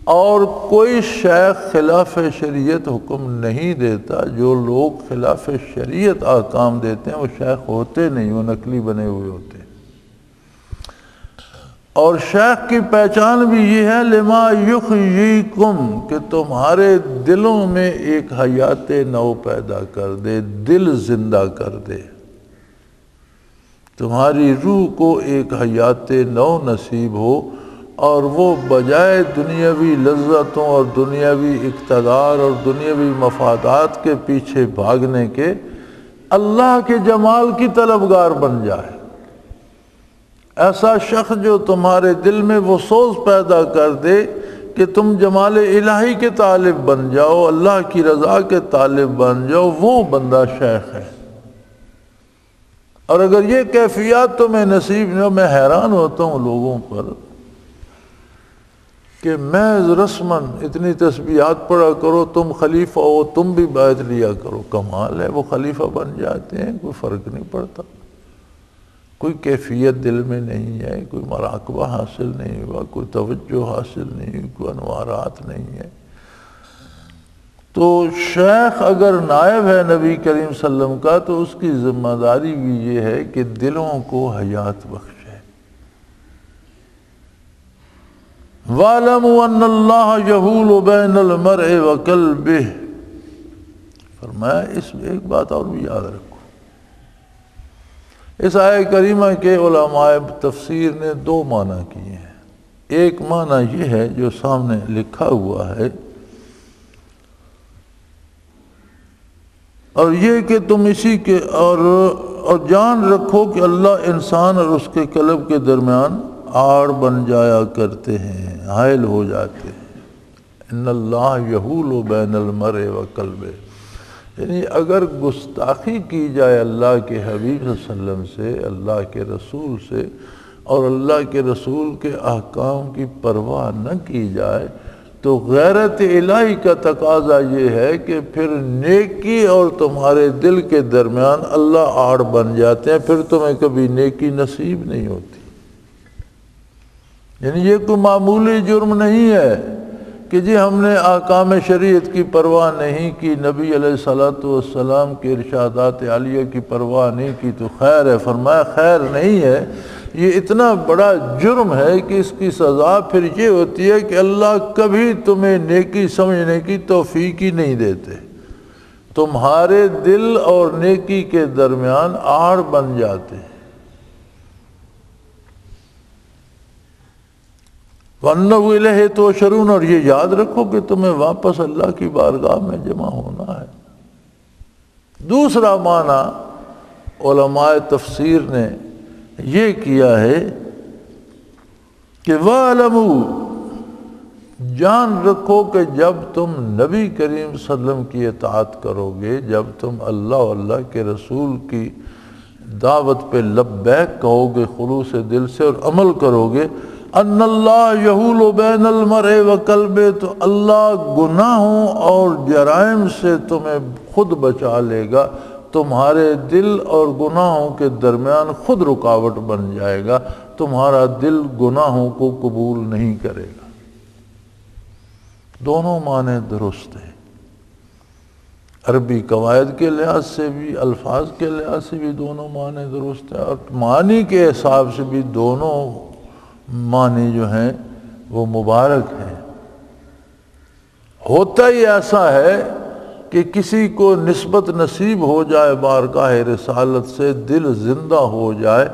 اور کوئی شیخ خلاف شریعت حکم نہیں دیتا۔ جو لوگ خلاف شریعت احکام دیتے ہیں وہ شیخ ہوتے نہیں، وہ نقلی بنے ہوئے ہوتے ہیں۔ اور شیخ کی پہچان بھی یہ ہے لما یحییکم، کہ تمہارے دلوں میں ایک حیات نو پیدا کر دے، دل زندہ کر دے، تمہاری روح کو ایک حیات نو نصیب ہو، اور وہ بجائے دنیاوی لذتوں اور دنیاوی اقتدار اور دنیاوی مفادات کے پیچھے بھاگنے کے اللہ کے جمال کی طلبگار بن جائے۔ ایسا شخص جو تمہارے دل میں وہ سوز پیدا کر دے کہ تم جمال الہی کے طالب بن جاؤ، اللہ کی رضا کے طالب بن جاؤ، وہ بندہ شیخ ہے۔ اور اگر یہ کیفیات تمہیں نصیب نہ ہو، میں حیران ہوتا ہوں لوگوں پر کہ محض رسماً اتنی تسبیحات پڑھا کرو، تم خلیفہ ہو، تم بھی بیعت لیا کرو، کمال ہے، وہ خلیفہ بن جاتے ہیں، کوئی فرق نہیں پڑتا، کوئی کیفیت دل میں نہیں ہے، کوئی مراقبہ حاصل نہیں ہوا، کوئی توجہ حاصل نہیں ہوئی، کوئی انوارات نہیں ہے۔ تو شیخ اگر نائب ہے نبی کریم صلی اللہ علیہ وسلم کا تو اس کی ذمہ داری بھی یہ ہے کہ دلوں کو حیات بخشے۔ وَاعْلَمُوا أَنَّ اللَّهَ يَحُولُ بَيْنَ الْمَرْءِ وَقَلْبِهِ، فرمایا اس میں ایک بات اور بھی یاد رکھو، اس آیہ کریمہ کے علماء تفسیر نے دو معنی کیے ہیں۔ ایک معنی یہ ہے جو سامنے لکھا ہوا ہے، اور یہ کہ تم اسی کے اور جان رکھو کہ اللہ انسان اور اس کے قلب کے درمیان آڑ بن جایا کرتے ہیں، حائل ہو جاتے ہیں۔ ان اللہ یحول بین المرء وقلبہ، یعنی اگر گستاخی کی جائے اللہ کے حبیب صلی اللہ علیہ وسلم سے، اللہ کے رسول سے، اور اللہ کے رسول کے احکام کی پرواہ نہ کی جائے تو غیرت الہی کا تقاضا یہ ہے کہ پھر نیکی اور تمہارے دل کے درمیان اللہ آڑ بن جاتے ہیں، پھر تمہیں کبھی نیکی نصیب نہیں ہوتی۔ یعنی یہ کوئی معمولی جرم نہیں ہے کہ جی ہم نے احکام شریعت کی پرواہ نہیں کی، نبی علیہ الصلوۃ والسلام کے ارشادات عالیہ کی پرواہ نہیں کی تو خیر ہے۔ فرمایا خیر نہیں ہے، یہ اتنا بڑا جرم ہے کہ اس کی سزا پھر یہ ہوتی ہے کہ اللہ کبھی تمہیں نیکی سمجھنے کی توفیق ہی نہیں دیتے، تمہارے دل اور نیکی کے درمیان آڑ بن جاتے ہیں۔ وَأَنَّهُ إِلَيْهِ تُحْشَرُونَ، اور یہ یاد رکھو کہ تمہیں واپس اللہ کی بارگاہ میں جمع ہونا ہے۔ دوسرا معنی علماء تفسیر نے یہ کیا ہے کہ وَاعْلَمُوا، جان رکھو کہ جب تم نبی کریم صلی اللہ علیہ وسلم کی اطاعت کرو گے، جب تم اللہ و اللہ کے رسول کی دعوت پہ لبیک کہو گے خلوص دل سے اور عمل کرو گے، ان اللہ یحول بین المرء وقلبہ، تو اللہ گناہوں اور جرائم سے تمہیں خود بچا لے گا، تمہارے دل اور گناہوں کے درمیان خود رکاوٹ بن جائے گا، تمہارا دل گناہوں کو قبول نہیں کرے گا۔ دونوں معنی درست ہیں، عربی قواعد کے لحاظ سے بھی، الفاظ کے لحاظ سے بھی دونوں معنی درست ہیں، اور معنی کے حساب سے بھی دونوں معنی جو ہیں وہ مبارک ہیں۔ ہوتا ہی ایسا ہے کہ کسی کو نسبت نصیب ہو جائے بارگاہ رسالت سے، دل زندہ ہو جائے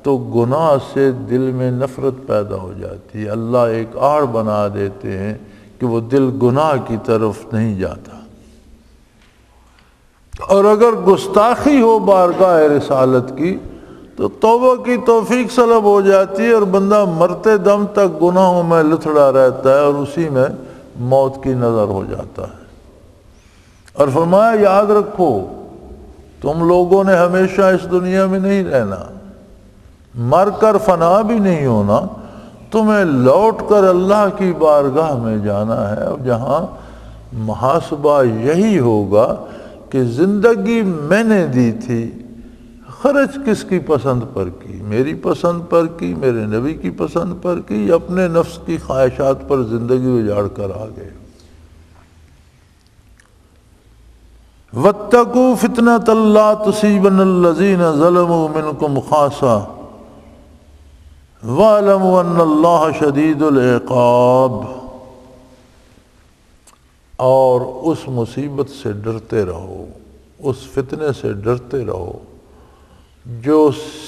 تو گناہ سے دل میں نفرت پیدا ہو جاتی ہے، اللہ ایک آڑ بنا دیتے ہیں کہ وہ دل گناہ کی طرف نہیں جاتا۔ اور اگر گستاخی ہو بارگاہ رسالت کی تو توبہ کی توفیق سلب ہو جاتی ہے، اور بندہ مرتے دم تک گناہوں میں لتھڑا رہتا ہے اور اسی میں موت کی نظر ہو جاتا ہے۔ اور فرمایا یاد رکھو تم لوگوں نے ہمیشہ اس دنیا میں نہیں رہنا، مر کر فنا بھی نہیں ہونا، تمہیں لوٹ کر اللہ کی بارگاہ میں جانا ہے، اور جہاں محاسبہ یہی ہوگا کہ زندگی میں نے دی تھی، خرچ کس کی پسند پر کی؟ میری پسند پر کی، میرے نبی کی پسند پر کی، یا اپنے نفس کی خواہشات پر زندگی اجاڑ کر آ گئے؟ وَاتَّقُوا فِتْنَةً لَا تُصِيبَنَّ الَّذِينَ ظَلَمُوا مِنْكُمْ خَاصَّةً وَاعْلَمُوا أَنَّ اللَّهَ شَدِيدُ الْعِقَابِ۔ اور اس مصیبت سے ڈرتے رہو، اس فتنے سے ڈرتے رہو جو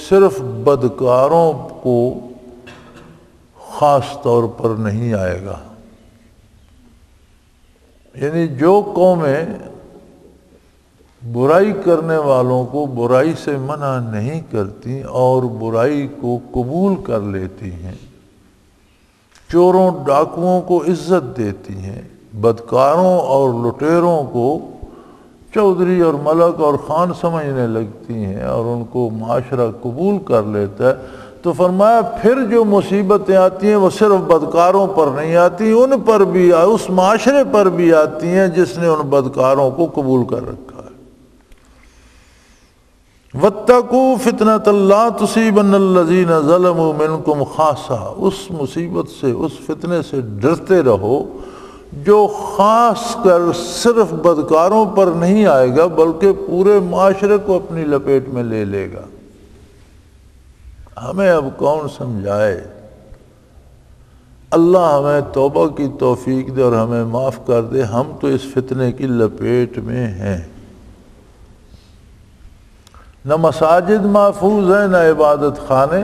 صرف بدکاروں کو خاص طور پر نہیں آئے گا۔ یعنی جو قومیں برائی کرنے والوں کو برائی سے منع نہیں کرتی اور برائی کو قبول کر لیتی ہیں، چوروں ڈاکوؤں کو عزت دیتی ہیں، بدکاروں اور لٹیروں کو چودھری اور ملک اور خان سمجھنے لگتی ہیں اور ان کو معاشرہ قبول کر لیتا ہے، تو فرمایا پھر جو مصیبتیں آتی ہیں وہ صرف بدکاروں پر نہیں آتی، ان پر بھی، اس معاشرے پر بھی آتی ہیں جس نے ان بدکاروں کو قبول کر رکھا ہے۔ وَاتَّقُوا فِتْنَةً لَا تُصِيبَنَّ الَّذِينَ ظَلَمُوا مِنْكُمْ خَاصَّةً، اس مصیبت سے، اس فتنے سے ڈرتے رہو جو خاص کر صرف بدکاروں پر نہیں آئے گا بلکہ پورے معاشرے کو اپنی لپیٹ میں لے لے گا۔ ہمیں اب کون سمجھائے؟ اللہ ہمیں توبہ کی توفیق دے اور ہمیں معاف کر دے، ہم تو اس فتنے کی لپیٹ میں ہیں۔ نہ مساجد محفوظ ہیں، نہ عبادت خانے،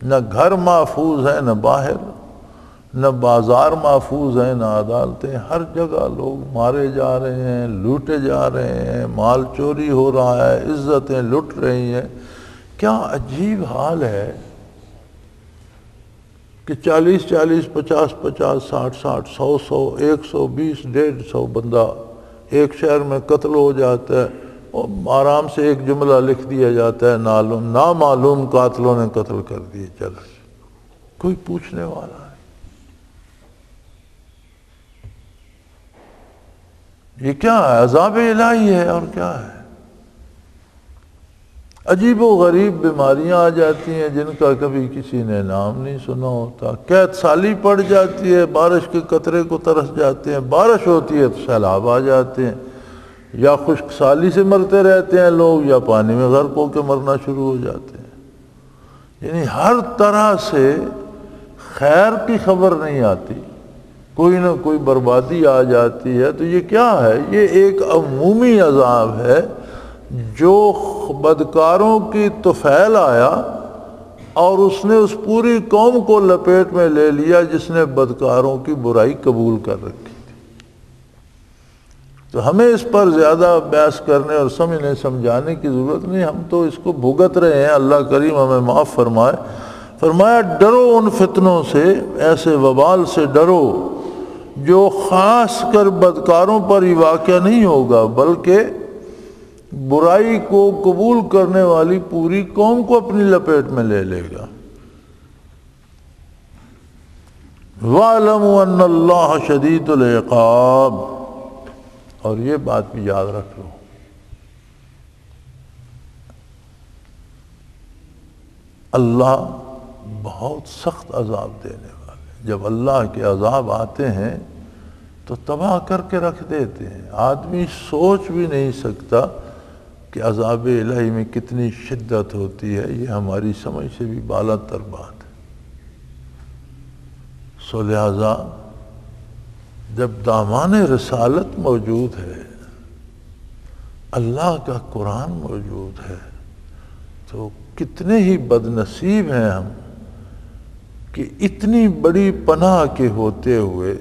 نہ گھر محفوظ ہیں، نہ باہر، نہ بازار محفوظ ہیں، نہ عدالتیں۔ ہر جگہ لوگ مارے جا رہے ہیں، لوٹے جا رہے ہیں، مال چوری ہو رہا ہے، عزتیں لٹ رہی ہیں۔ کیا عجیب حال ہے کہ 40 50 60 100 120 150 بندہ ایک شہر میں قتل ہو جاتا ہے، اور آرام سے ایک جملہ لکھ دیا جاتا ہے، نامعلوم قاتلوں نے قتل کر دیے، چلو کوئی پوچھنے والا ہے؟ یہ کیا ہے؟ عذاب الہی ہے اور کیا ہے؟ عجیب و غریب بیماریاں آ جاتی ہیں جن کا کبھی کسی نے نام نہیں سنا ہوتا، قحط سالی پڑ جاتی ہے، بارش کے قطرے کو ترس جاتے ہیں، بارش ہوتی ہے تو سیلاب آ جاتے ہیں، یا خشک سالی سے مرتے رہتے ہیں لوگ، یا پانی میں غرق ہو کے مرنا شروع ہو جاتے ہیں۔ یعنی ہر طرح سے خیر کی خبر نہیں آتی، کوئی نہ کوئی بربادی آ جاتی ہے۔ تو یہ کیا ہے؟ یہ ایک عمومی عذاب ہے جو بدکاروں کی طفیل آیا اور اس نے اس پوری قوم کو لپیٹ میں لے لیا جس نے بدکاروں کی برائی قبول کر رکھی تھی۔ تو ہمیں اس پر زیادہ بحث کرنے اور سمجھنے سمجھانے کی ضرورت نہیں، ہم تو اس کو بھگت رہے ہیں۔ اللہ کریم ہمیں معاف فرمائے۔ فرمایا ڈرو ان فتنوں سے، ایسے وبال سے ڈرو جو خاص کر بدکاروں پر ہی واقع نہیں ہوگا بلکہ برائی کو قبول کرنے والی پوری قوم کو اپنی لپیٹ میں لے لے گا۔ وَاعْلَمُوا أَنَّ اللَّهَ شَدِيدُ الْعِقَابِ، اور یہ بات بھی یاد رکھ لو، اللہ بہت سخت عذاب دینے والے۔ جب اللہ کے عذاب آتے ہیں تو تباہ کر کے رکھ دیتے ہیں، آدمی سوچ بھی نہیں سکتا کہ عذاب الہی میں کتنی شدت ہوتی ہے، یہ ہماری سمجھ سے بھی بالا تر بات ہے۔ سو لہذا جب دامان رسالت موجود ہے، اللہ کا قرآن موجود ہے، تو کتنے ہی بد نصیب ہیں ہم کہ اتنی بڑی پناہ کے ہوتے ہوئے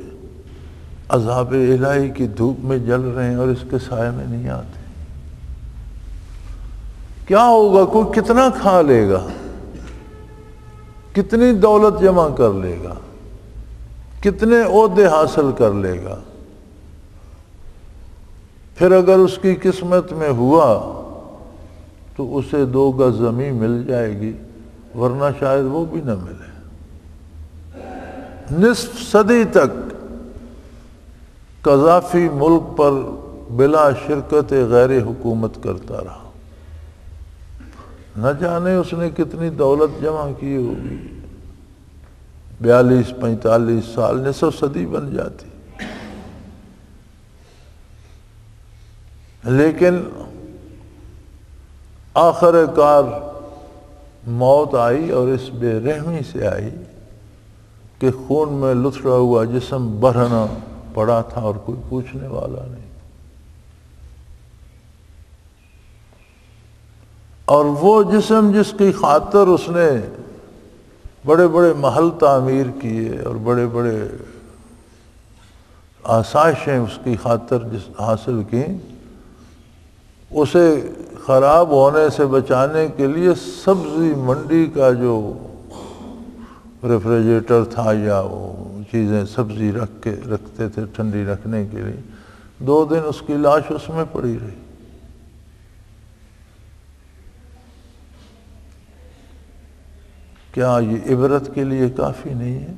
عذاب الہی کی دھوپ میں جل رہے ہیں اور اس کے سائے میں نہیں آتے۔ کیا ہوگا؟ کوئی کتنا کھا لے گا، کتنی دولت جمع کر لے گا، کتنے عہدے حاصل کر لے گا، پھر اگر اس کی قسمت میں ہوا تو اسے 2 گز زمین مل جائے گی، ورنہ شاید وہ بھی نہ ملے۔ نصف صدی تک قذافی ملک پر بلا شرکت غیر حکومت کرتا رہا. نہ جانے اس نے کتنی دولت جمع کی ہوگی. 42-45 سال، نصف صدی بن جاتی. لیکن آخر کار موت آئی، اور اس بے رحمی سے آئی کہ خون میں لتھڑا ہوا جسم برہنہ پڑا تھا اور کوئی پوچھنے والا نہیں. اور وہ جسم جس کی خاطر اس نے بڑے بڑے محل تعمیر کیے اور بڑے بڑے آسائشیں اس کی خاطر حاصل کی، اسے خراب ہونے سے بچانے کے لیے سبزی منڈی کا جو ریفریجریٹر تھا یا وہ چیزیں سبزی رکھتے تھے ٹھنڈی رکھنے کے لیے، 2 دن اس کی لاش اس میں پڑی رہی. کیا یہ عبرت کے لیے کافی نہیں ہے؟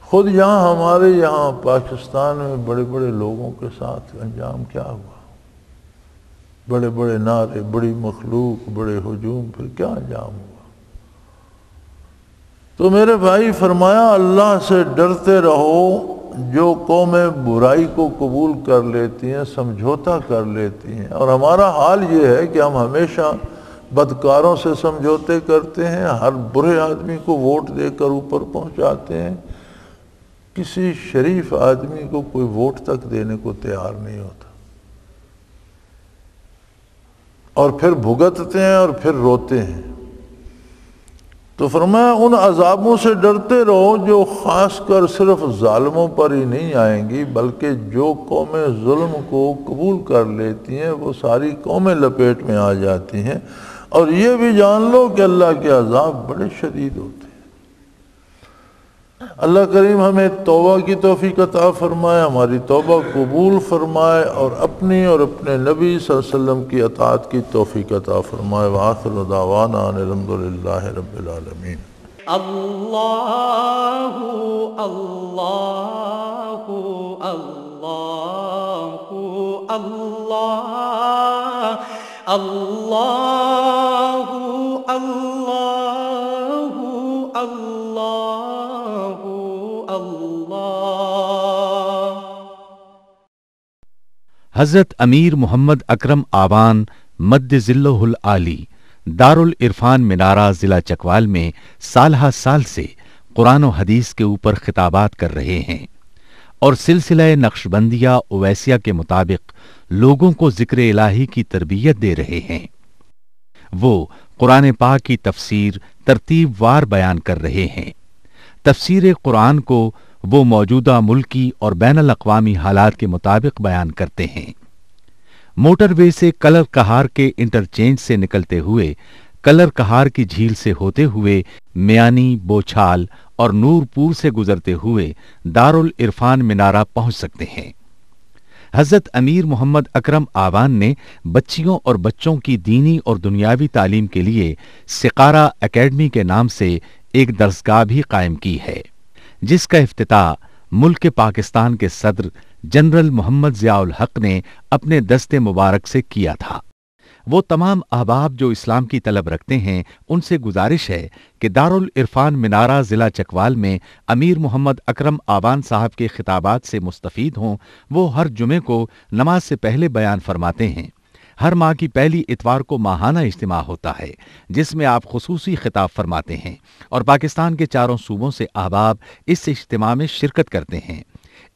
خود ہمارے یہاں پاکستان میں بڑے بڑے لوگوں کے ساتھ انجام کیا ہوا؟ بڑے بڑے نعرے، بڑی مخلوق، بڑے ہجوم، پھر کیا انجام ہوا؟ تو میرے بھائی فرمایا اللہ سے ڈرتے رہو. جو قومیں برائی کو قبول کر لیتی ہیں، سمجھوتا کر لیتی ہیں، اور ہمارا حال یہ ہے کہ ہم ہمیشہ بدکاروں سے سمجھوتے کرتے ہیں، ہر برے آدمی کو ووٹ دے کر اوپر پہنچاتے ہیں، کسی شریف آدمی کو کوئی ووٹ تک دینے کو تیار نہیں ہوتا، اور پھر بھگتتے ہیں اور پھر روتے ہیں. تو فرمایا ان عذابوں سے ڈرتے رہو جو خاص کر صرف ظالموں پر ہی نہیں آئیں گی، بلکہ جو قومیں ظلم کو قبول کر لیتی ہیں وہ ساری قومیں لپیٹ میں آ جاتی ہیں. اور یہ بھی جان لو کہ اللہ کے عذاب بڑے شدید ہوتے ہیں. اللہ کریم ہمیں توبہ کی توفیق عطا فرمائے، ہماری توبہ قبول فرمائے، اور اپنی اور اپنے نبی صلی اللہ علیہ وسلم کی اطاعت کی توفیق عطا فرمائے. وآخر دعوانا ان الحمدللہ رب العالمین. اللہ اللہ اللہ اللہ اللہ اللہ اللہ. حضرت امیر محمد اکرم آوان مد ظلہ العالی دارالعرفان منارہ ضلع چکوال میں سالہ سال سے قرآن و حدیث کے اوپر خطابات کر رہے ہیں اور سلسلہ نقشبندیہ اویسیہ کے مطابق لوگوں کو ذکر الہی کی تربیت دے رہے ہیں. وہ قرآن پاک کی تفسیر ترتیب وار بیان کر رہے ہیں. تفسیر قرآن کو وہ موجودہ ملکی اور بین الاقوامی حالات کے مطابق بیان کرتے ہیں. موٹر وے سے کلر کہار کے انٹرچینج سے نکلتے ہوئے کلر کہار کی جھیل سے ہوتے ہوئے میانی، بوچھال اور نور پور سے گزرتے ہوئے دارالعرفان منارہ پہنچ سکتے ہیں. حضرت امیر محمد اکرم آوان نے بچیوں اور بچوں کی دینی اور دنیاوی تعلیم کے لیے سقارہ اکیڈمی کے نام سے ایک درسگاہ بھی قائم کی ہے، جس کا افتتاح ملک پاکستان کے صدر جنرل محمد ضیاء الحق نے اپنے دست مبارک سے کیا تھا. وہ تمام احباب جو اسلام کی طلب رکھتے ہیں ان سے گزارش ہے کہ دارالعرفان منارہ ضلع چکوال میں امیر محمد اکرم آوان صاحب کے خطابات سے مستفید ہوں. وہ ہر جمعے کو نماز سے پہلے بیان فرماتے ہیں. ہر ماہ کی پہلی اتوار کو ماہانہ اجتماع ہوتا ہے جس میں آپ خصوصی خطاب فرماتے ہیں اور پاکستان کے چاروں صوبوں سے احباب اس اجتماع میں شرکت کرتے ہیں.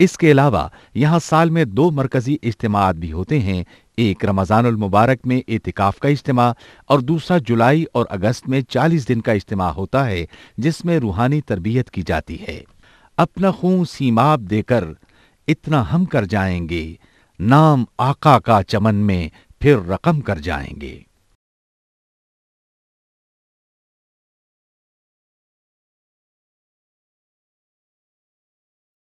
اس کے علاوہ یہاں سال میں 2 مرکزی اجتماعات بھی ہوتے ہیں، ایک رمضان المبارک میں اعتکاف کا اجتماع اور دوسرا جولائی اور اگست میں 40 دن کا اجتماع ہوتا ہے جس میں روحانی تربیت کی جاتی ہے. اپنا خون سیماب دے کر اتنا ہم کر جائیں گے، نام آقا کا چمن میں پھر رقم کر جائیں گے.